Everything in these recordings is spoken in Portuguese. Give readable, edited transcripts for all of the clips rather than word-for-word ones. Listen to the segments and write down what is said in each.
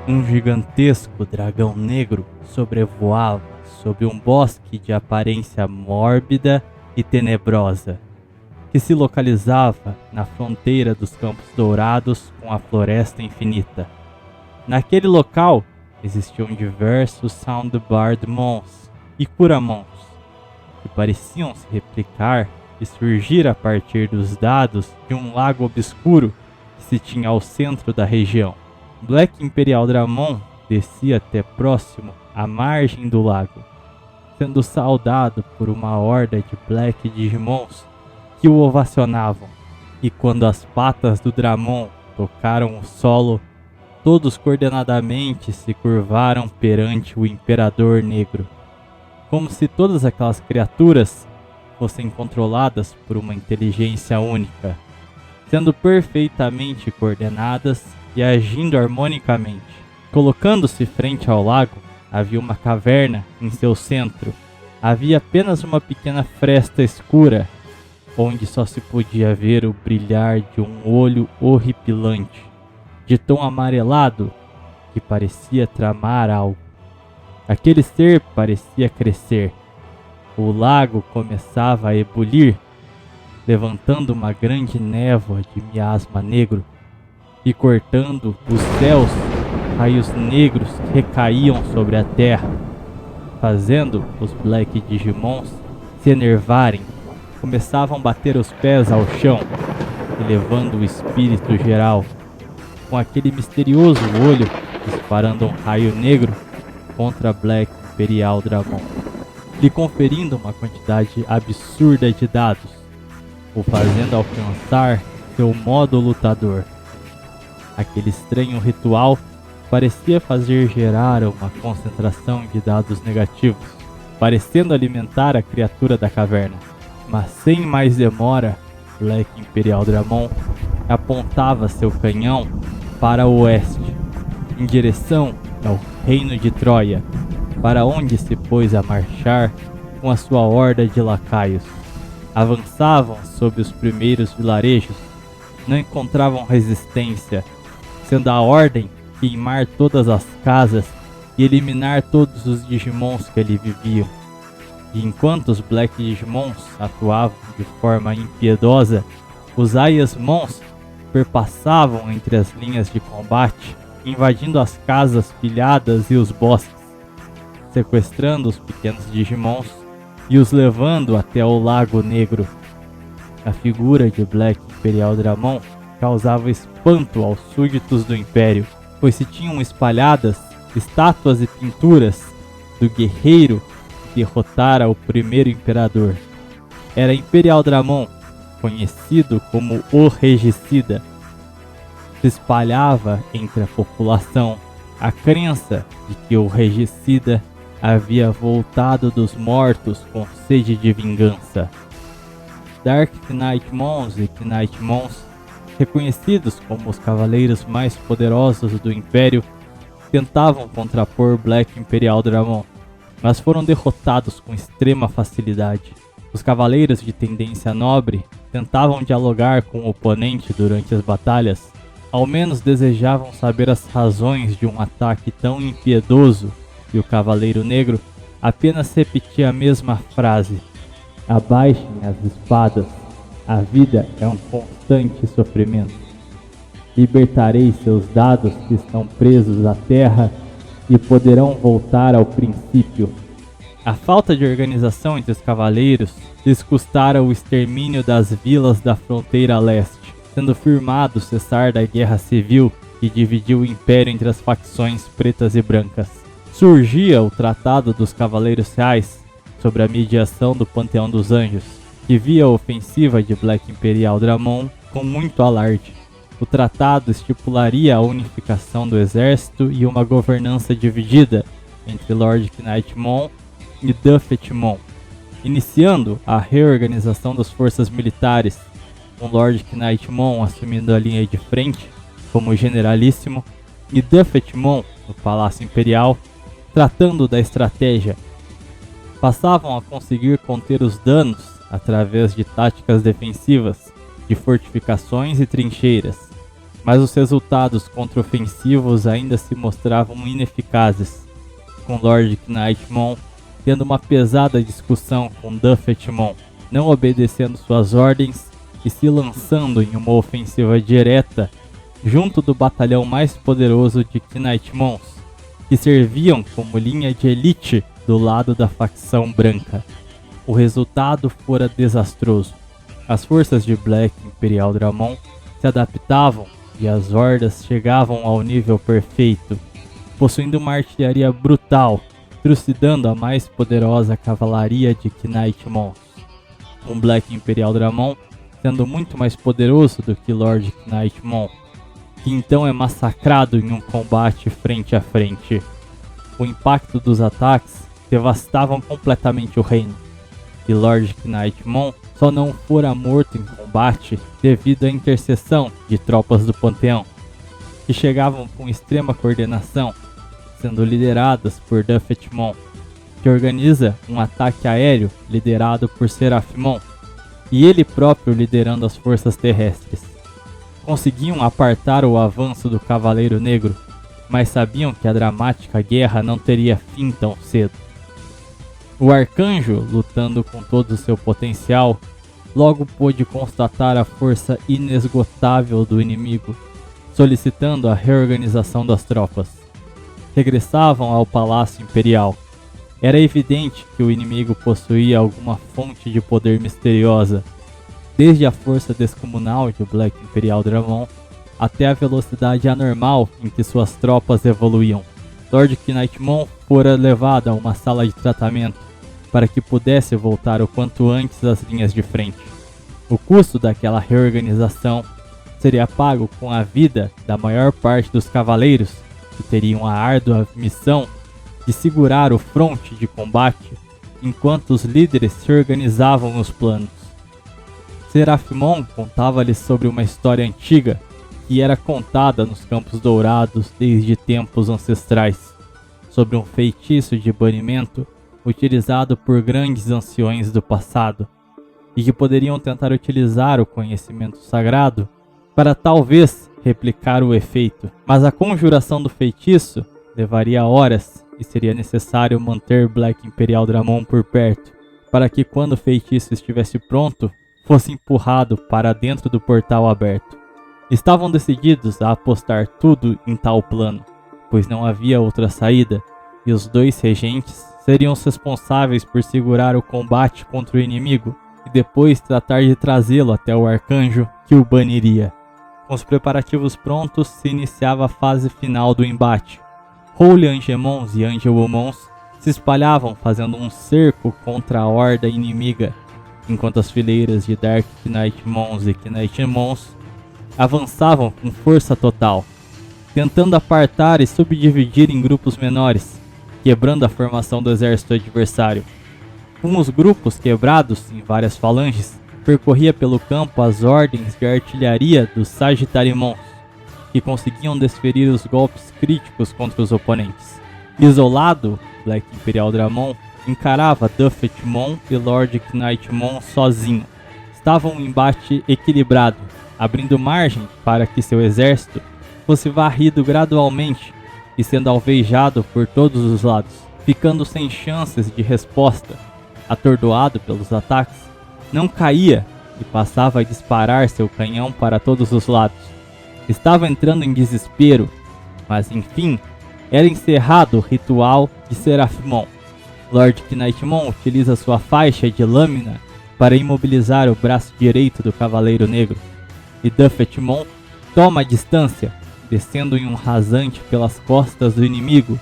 Um gigantesco dragão negro sobrevoava sob um bosque de aparência mórbida e tenebrosa, que se localizava na fronteira dos Campos Dourados com a Floresta Infinita. Naquele local existiam diversos Soundbard Mons e Curamons, que pareciam se replicar e surgir a partir dos dados de um lago obscuro que se tinha ao centro da região. Black Imperial Dramon descia até próximo à margem do lago, sendo saudado por uma horda de Black Digimons que o ovacionavam. E quando as patas do Dramon tocaram o solo, todos coordenadamente se curvaram perante o Imperador Negro, como se todas aquelas criaturas fossem controladas por uma inteligência única, sendo perfeitamente coordenadas e agindo harmonicamente. Colocando-se frente ao lago, havia uma caverna em seu centro. Havia apenas uma pequena fresta escura, onde só se podia ver o brilhar de um olho horripilante, de tom amarelado, que parecia tramar algo. Aquele ser parecia crescer. O lago começava a ebulir, levantando uma grande névoa de miasma negro e cortando os céus, raios negros que recaíam sobre a terra, fazendo os Black Digimons se enervarem. Começavam a bater os pés ao chão, elevando o espírito geral, com aquele misterioso olho disparando um raio negro contra Black Imperial Dramon, lhe conferindo uma quantidade absurda de dados, o fazendo alcançar seu modo lutador. Aquele estranho ritual parecia fazer gerar uma concentração de dados negativos, parecendo alimentar a criatura da caverna. Mas sem mais demora, Black Imperial Dramon apontava seu canhão para o oeste, em direção ao reino de Troia, para onde se pôs a marchar com a sua horda de lacaios. Avançavam sobre os primeiros vilarejos, não encontravam resistência, sendo a ordem queimar todas as casas e eliminar todos os Digimons que ali viviam. E enquanto os Black Digimons atuavam de forma impiedosa, os Aiasmons perpassavam entre as linhas de combate, invadindo as casas pilhadas e os bosques, sequestrando os pequenos Digimons e os levando até o Lago Negro. A figura de Black Imperial Dramon causava espanto aos súditos do Império, pois se tinham espalhadas estátuas e pinturas do guerreiro que derrotara o primeiro imperador. Era Imperial Dramon, conhecido como o Regicida. Se espalhava entre a população a crença de que o Regicida havia voltado dos mortos com sede de vingança. Dark Knight Mons e Knight Mons, reconhecidos como os cavaleiros mais poderosos do Império, tentavam contrapor Black Imperial Dramon, mas foram derrotados com extrema facilidade. Os cavaleiros de tendência nobre tentavam dialogar com o oponente durante as batalhas, ao menos desejavam saber as razões de um ataque tão impiedoso, e o Cavaleiro Negro apenas repetia a mesma frase: abaixem as espadas, a vida é um constante sofrimento. Libertarei seus dados que estão presos à terra e poderão voltar ao princípio. A falta de organização entre os cavaleiros lhes custara o extermínio das vilas da fronteira leste, sendo firmado o cessar da guerra civil que dividiu o Império entre as facções pretas e brancas. Surgia o Tratado dos Cavaleiros Reais, sobre a mediação do Panteão dos Anjos, que via a ofensiva de Black Imperial Dramon com muito alarde. O tratado estipularia a unificação do exército e uma governança dividida entre Lord Knightmon e Duffetmon, iniciando a reorganização das forças militares, com Lord Knightmon assumindo a linha de frente como generalíssimo e Duffetmon no Palácio Imperial tratando da estratégia. Passavam a conseguir conter os danos através de táticas defensivas, de fortificações e trincheiras, mas os resultados contraofensivos ainda se mostravam ineficazes, com Lord Knightmon tendo uma pesada discussão com Duffetmon, não obedecendo suas ordens e se lançando em uma ofensiva direta junto do batalhão mais poderoso de Knightmons, que serviam como linha de elite do lado da facção branca. O resultado fora desastroso. As forças de Black Imperial Dramon se adaptavam e as hordas chegavam ao nível perfeito, possuindo uma artilharia brutal, trucidando a mais poderosa cavalaria de Knightmons. Com Black Imperial Dramon sendo muito mais poderoso do que Lord Knightmon, que então é massacrado em um combate frente a frente. O impacto dos ataques devastavam completamente o reino, e Lord Knightmon só não fora morto em combate devido à intercessão de tropas do Panteão, que chegavam com extrema coordenação, sendo lideradas por Duffetmon, que organiza um ataque aéreo liderado por Seraphimon, e ele próprio liderando as forças terrestres. Conseguiam apartar o avanço do Cavaleiro Negro, mas sabiam que a dramática guerra não teria fim tão cedo. O Arcanjo, lutando com todo o seu potencial, logo pôde constatar a força inesgotável do inimigo, solicitando a reorganização das tropas. Regressavam ao Palácio Imperial. Era evidente que o inimigo possuía alguma fonte de poder misteriosa, desde a força descomunal de Black Imperial Dramon até a velocidade anormal em que suas tropas evoluíam. Lord Knightmon fora levado a uma sala de tratamento para que pudesse voltar o quanto antes às linhas de frente. O custo daquela reorganização seria pago com a vida da maior parte dos cavaleiros, que teriam a árdua missão de segurar o fronte de combate enquanto os líderes se organizavam nos planos. Seraphimon contava-lhes sobre uma história antiga que era contada nos Campos Dourados desde tempos ancestrais, sobre um feitiço de banimento utilizado por grandes anciões do passado, e que poderiam tentar utilizar o conhecimento sagrado para talvez replicar o efeito, mas a conjuração do feitiço levaria horas e seria necessário manter Black Imperial Dramon por perto, para que quando o feitiço estivesse pronto, fosse empurrado para dentro do portal aberto. Estavam decididos a apostar tudo em tal plano, pois não havia outra saída, e os dois regentes seriam os responsáveis por segurar o combate contra o inimigo e depois tratar de trazê-lo até o Arcanjo, que o baniria. Com os preparativos prontos, se iniciava a fase final do embate. Holy Angemons e Angelwomons se espalhavam fazendo um cerco contra a horda inimiga, enquanto as fileiras de Dark Knightmons e Knightmons avançavam com força total, tentando apartar e subdividir em grupos menores, quebrando a formação do exército adversário. Com os grupos quebrados em várias falanges, percorria pelo campo as ordens de artilharia dos Sagittarimons, que conseguiam desferir os golpes críticos contra os oponentes. Isolado, Black Imperial Dramon encarava Duffetmon e Lord Knightmon sozinho. Estava um embate equilibrado, abrindo margem para que seu exército fosse varrido gradualmente e sendo alvejado por todos os lados, ficando sem chances de resposta. Atordoado pelos ataques, não caía e passava a disparar seu canhão para todos os lados. Estava entrando em desespero, mas enfim, era encerrado o ritual de Seraphimon. Lord Knightmon utiliza sua faixa de lâmina para imobilizar o braço direito do Cavaleiro Negro, e Duffetmon toma a distância, descendo em um rasante pelas costas do inimigo,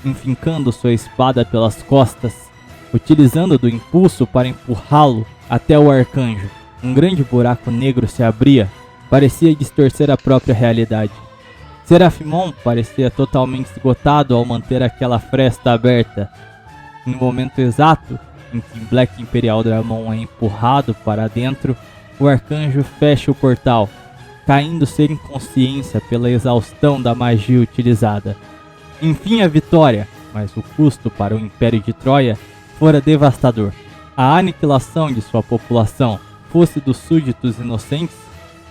enfincando sua espada pelas costas, utilizando do impulso para empurrá-lo até o Arcanjo. Um grande buraco negro se abria, parecia distorcer a própria realidade. Seraphimon parecia totalmente esgotado ao manter aquela fresta aberta. No momento exato em que Black Imperial Dramon é empurrado para dentro, o Arcanjo fecha o portal, caindo sem consciência pela exaustão da magia utilizada. Enfim a vitória, mas o custo para o Império de Troia fora devastador. A aniquilação de sua população, fosse dos súditos inocentes,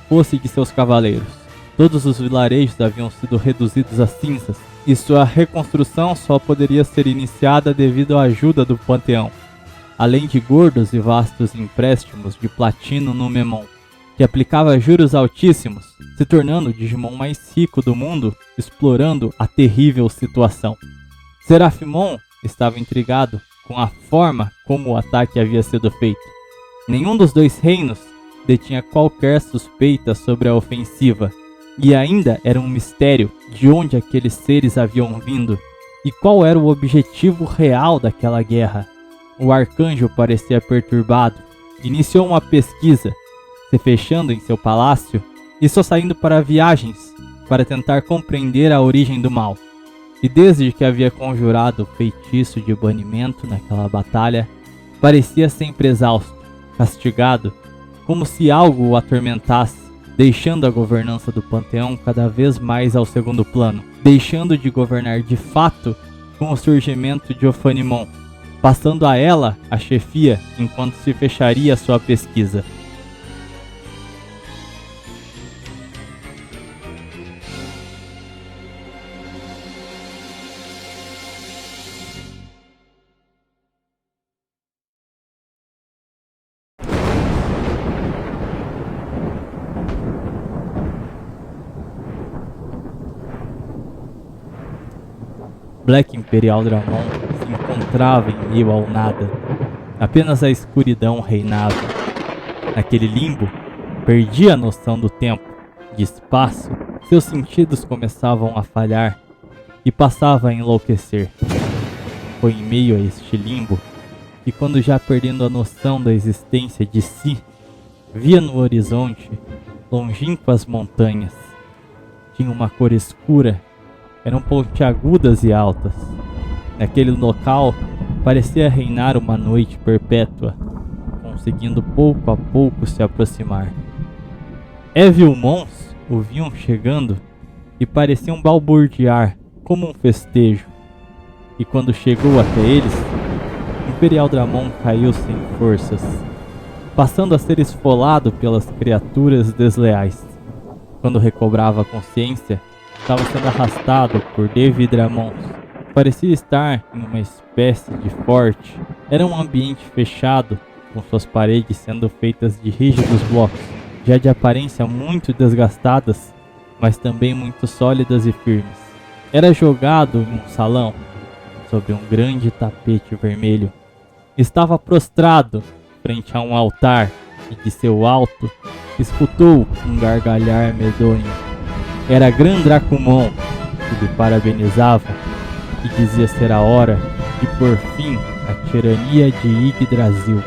fosse de seus cavaleiros. Todos os vilarejos haviam sido reduzidos a cinzas, e sua reconstrução só poderia ser iniciada devido à ajuda do Panteão, além de gordos e vastos empréstimos de Platino Numemon, que aplicava juros altíssimos, se tornando o Digimon mais rico do mundo, explorando a terrível situação. Seraphimon estava intrigado com a forma como o ataque havia sido feito. Nenhum dos dois reinos detinha qualquer suspeita sobre a ofensiva, e ainda era um mistério de onde aqueles seres haviam vindo e qual era o objetivo real daquela guerra. O arcanjo parecia perturbado, iniciou uma pesquisa, se fechando em seu palácio e só saindo para viagens para tentar compreender a origem do mal. E desde que havia conjurado o feitiço de banimento naquela batalha, parecia sempre exausto, castigado, como se algo o atormentasse, deixando a governança do Panteão cada vez mais ao segundo plano, deixando de governar de fato com o surgimento de Ophanimon, passando a ela a chefia enquanto se fecharia sua pesquisa. Black Imperial Dramon se encontrava em meio ao nada. Apenas a escuridão reinava. Naquele limbo, perdia a noção do tempo, de espaço, seus sentidos começavam a falhar e passava a enlouquecer. Foi em meio a este limbo que, quando já perdendo a noção da existência de si, via no horizonte, longínquas montanhas. Tinha uma cor escura. Eram pontiagudas e altas. Naquele local, parecia reinar uma noite perpétua, conseguindo pouco a pouco se aproximar. Evilmons o viam chegando e pareciam balbuciar como um festejo. E quando chegou até eles, Imperial Dramon caiu sem forças, passando a ser esfolado pelas criaturas desleais. Quando recobrava a consciência, estava sendo arrastado por Devidramons. Parecia estar em uma espécie de forte. Era um ambiente fechado, com suas paredes sendo feitas de rígidos blocos, já de aparência muito desgastadas, mas também muito sólidas e firmes. Era jogado em um salão, sobre um grande tapete vermelho. Estava prostrado frente a um altar e de seu alto escutou um gargalhar medonho. Era Gran Dracumon, que lhe parabenizava e dizia ser a hora de pôr fim à tirania de Yggdrasil.